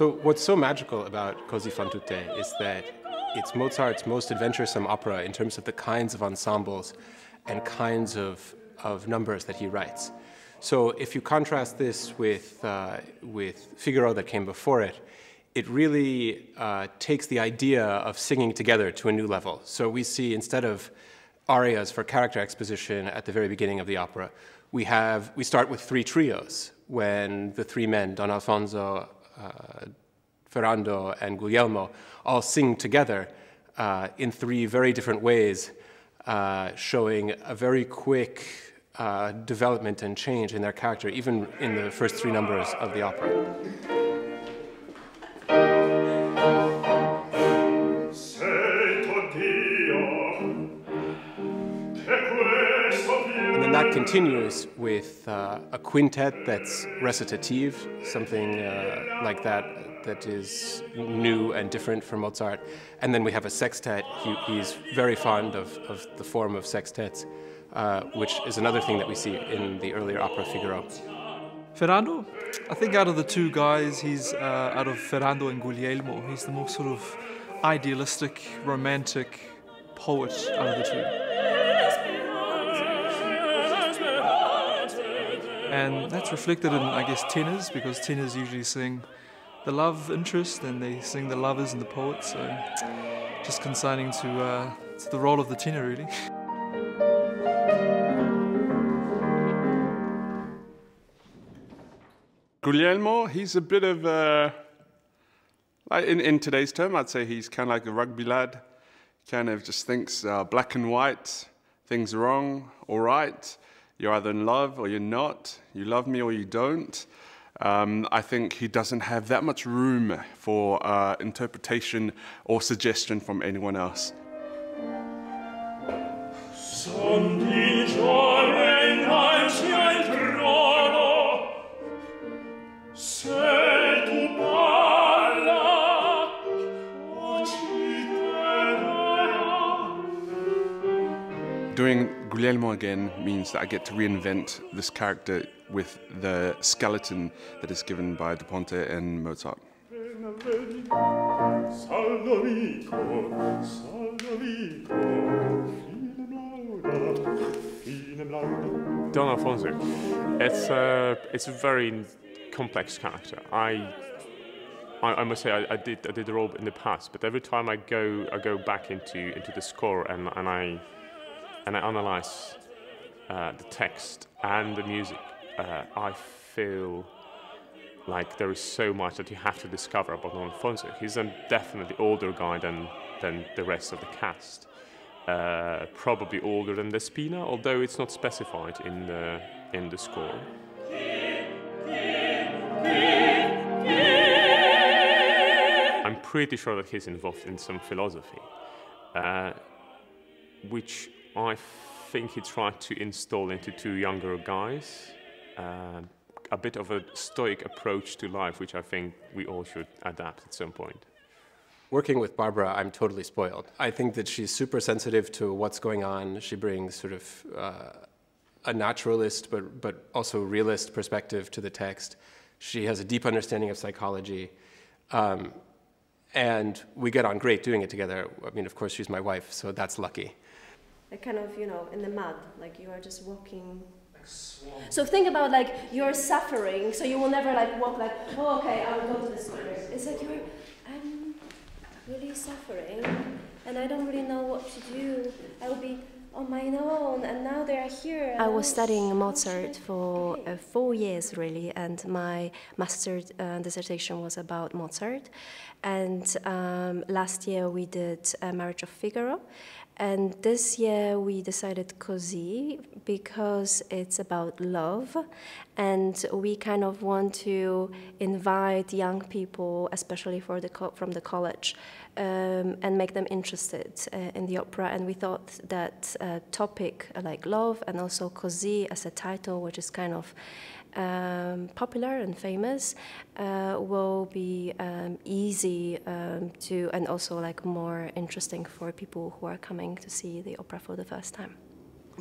So what's so magical about Cosi fan tutte is that it's Mozart's most adventuresome opera in terms of the kinds of ensembles and kinds of numbers that he writes. So if you contrast this with Figaro that came before it, it really takes the idea of singing together to a new level. So we see, instead of arias for character exposition at the very beginning of the opera, we start with three trios when the three men, Don Alfonso, Ferrando, and Guglielmo, all sing together in three very different ways, showing a very quick development and change in their character, even in the first three numbers of the opera. And then that continues with a quintet that's recitative, something like that is new and different from Mozart. And then we have a sextet. He's very fond of the form of sextets, which is another thing that we see in the earlier opera Figaro. Ferrando, I think out of the two guys, he's out of Ferrando and Guglielmo, he's the most sort of idealistic, romantic poet out of the two. And that's reflected in, I guess, tenors, because tenors usually sing the love interest and they sing the lovers and the poets. So just consigning to the role of the tenor, really. Guglielmo, he's a bit of a, in today's term, I'd say he's kind of like a rugby lad. Kind of just thinks black and white, things wrong, all right. You're either in love or you're not. You love me or you don't. I think he doesn't have that much room for interpretation or suggestion from anyone else. Doing Guglielmo again means that I get to reinvent this character with the skeleton that is given by Da Ponte and Mozart. Don Alfonso, it's a very complex character. I must say I did the role in the past, but every time I go back into the score and I analyze the text and the music, I feel like there is so much that you have to discover about Don Alfonso. He's a definitely older guy than the rest of the cast. Probably older than Despina, although it's not specified in the score. I'm pretty sure that he's involved in some philosophy, which I think he tried to install into two younger guys. A bit of a stoic approach to life, which I think we all should adapt at some point. Working with Barbara, I'm totally spoiled. I think that she's super sensitive to what's going on. She brings sort of a naturalist, but also realist perspective to the text. She has a deep understanding of psychology. And we get on great doing it together. I mean, of course, she's my wife, so that's lucky. Like kind of, you know, in the mud, like you are just walking. So think about like you're suffering, so you will never like walk like, oh, okay, I will go to the square. It's like I'm really suffering, and I don't really know what to do. I will be on my own, and now they are here. I was studying Mozart for 4 years, really, and my master's dissertation was about Mozart. And last year we did Marriage of Figaro. And this year we decided Cosi because it's about love, and we kind of want to invite young people, especially from the college, and make them interested in the opera. And we thought that topic like love and also Cosi as a title, which is kind of popular and famous, will be easy to, and also like more interesting for people who are coming to see the opera for the first time.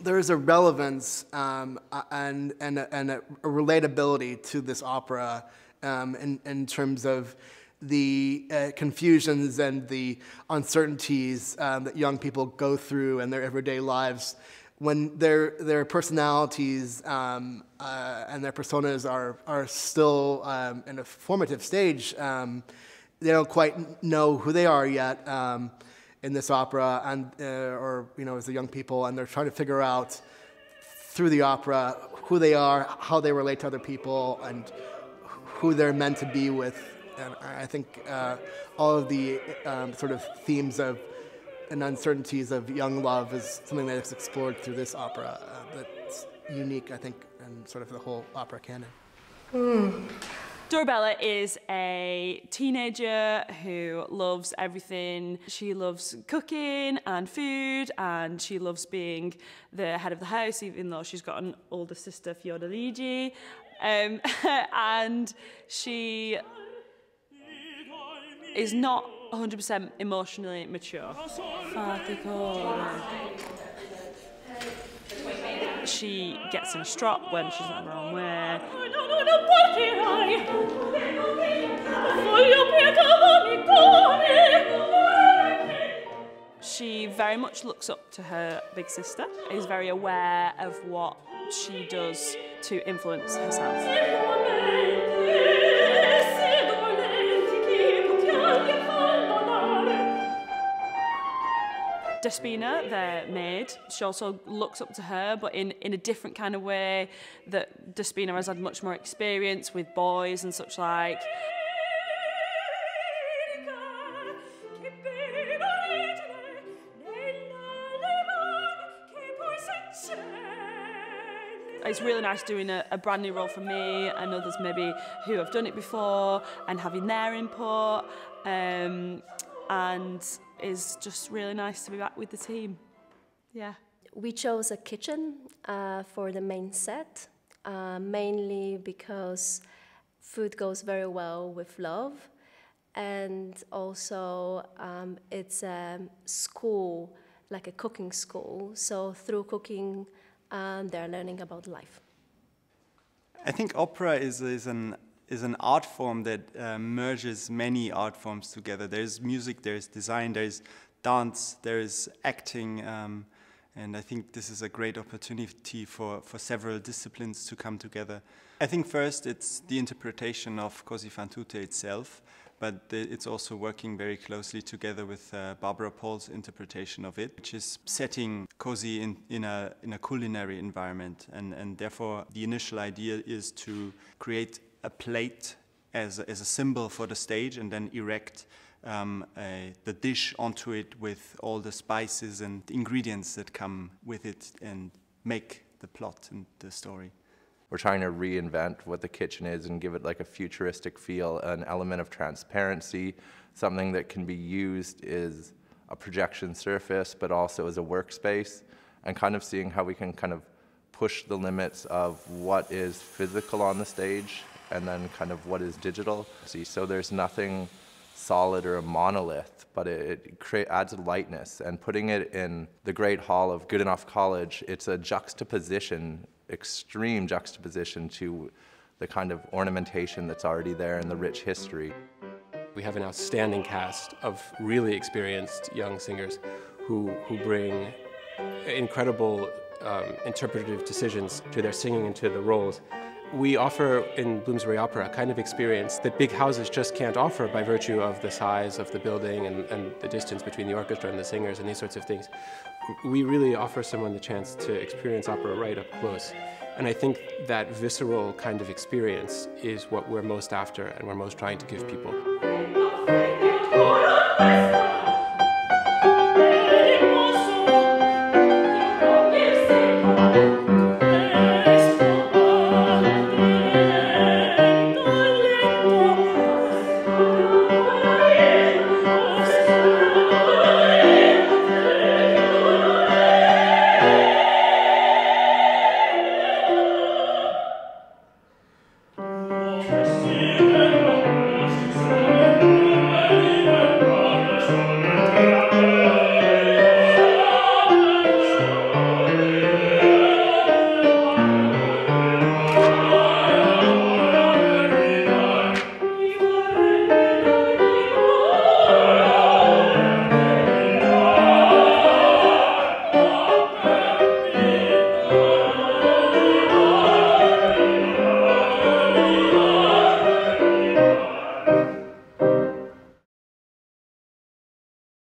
There is a relevance and a relatability to this opera in terms of the confusions and the uncertainties that young people go through in their everyday lives, when their personalities and their personas are still in a formative stage, they don't quite know who they are yet in this opera, and or as the young people, and they're trying to figure out through the opera who they are, how they relate to other people, and who they're meant to be with. And I think all of the sort of themes of and uncertainties of young love is something that is explored through this opera that's unique, I think, in sort of the whole opera canon. Dorabella is a teenager who loves everything. She loves cooking and food, and she loves being the head of the house, even though she's got an older sister, Fiordaligi. And she is not 100% emotionally mature. She gets in a strop when she's not the wrong way. She very much looks up to her big sister, is very aware of what she does to influence herself. Despina, their maid, she also looks up to her, but in a different kind of way, that Despina has had much more experience with boys and such like. It's really nice doing a brand new role for me and others maybe who have done it before and having their input. And it's just really nice to be back with the team. Yeah. We chose a kitchen for the main set, mainly because food goes very well with love, and also it's a school, like a cooking school. So through cooking, they're learning about life. I think opera is an art form that merges many art forms together. There's music, there's design, there's dance, there's acting, and I think this is a great opportunity for several disciplines to come together. I think first it's the interpretation of Cosi fan tutte itself, but it's also working very closely together with Barbara Paul's interpretation of it, which is setting Cosi in a culinary environment, and therefore the initial idea is to create a plate as a symbol for the stage, and then erect the dish onto it with all the spices and ingredients that come with it and make the plot and the story. We're trying to reinvent what the kitchen is and give it like a futuristic feel, an element of transparency, something that can be used as a projection surface, but also as a workspace, and kind of seeing how we can kind of push the limits of what is physical on the stage and then kind of what is digital. So there's nothing solid or a monolith, but it adds lightness. And putting it in the Great Hall of Goodenough College, it's a juxtaposition, extreme juxtaposition to the kind of ornamentation that's already there and the rich history. We have an outstanding cast of really experienced young singers who bring incredible interpretive decisions to their singing and to the roles. We offer in Bloomsbury Opera a kind of experience that big houses just can't offer by virtue of the size of the building and the distance between the orchestra and the singers and these sorts of things. We really offer someone the chance to experience opera right up close. And I think that visceral kind of experience is what we're most after and we're most trying to give people.